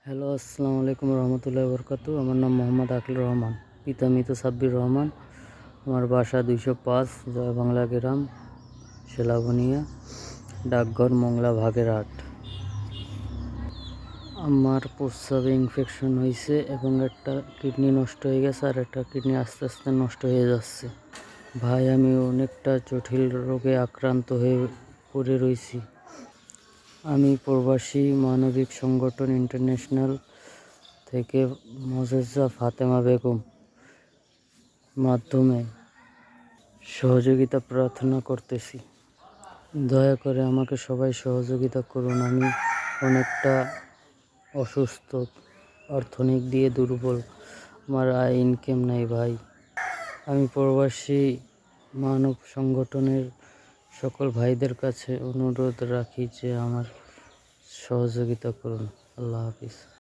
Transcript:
Hello, আসসালামু আলাইকুম রহমতুল্লাহি বরকাতু। আমার নাম মোহাম্মদ আকিল রহমান, পিতা মৃত সাব্বির রহমান। আমার বাসা 205 জয় বাংলা গ্রাম, সেলাবনিয়া, ডাকঘর মোংলা ভাগেরহাট। আমার প্রস্রাবে ইনফেকশন হয়েছে এবং একটা কিডনি নষ্ট হয়ে গেছে, আর একটা কিডনি আস্তে আস্তে নষ্ট হয়ে যাচ্ছে। ভাই, আমি অনেকটা জটিল রোগে আক্রান্ত হয়ে পড়ে রয়েছি। আমি প্রবাসী মানবিক সংগঠন ইন্টারন্যাশনাল থেকে মোজেজা ফাতেমা বেগম মাধ্যমে সহযোগিতা প্রার্থনা করতেছি। দয়া করে আমাকে সবাই সহযোগিতা করুন। আমি অনেকটা অসুস্থ, অর্থনৈতিক দিয়ে দুর্বল, আমার আয় ইনকাম নাই ভাই। আমি প্রবাসী মানব সংগঠনের সকল ভাইদের কাছে অনুরোধ রাখি যে আমার সহযোগিতা করুন। আল্লাহ হাফিজ।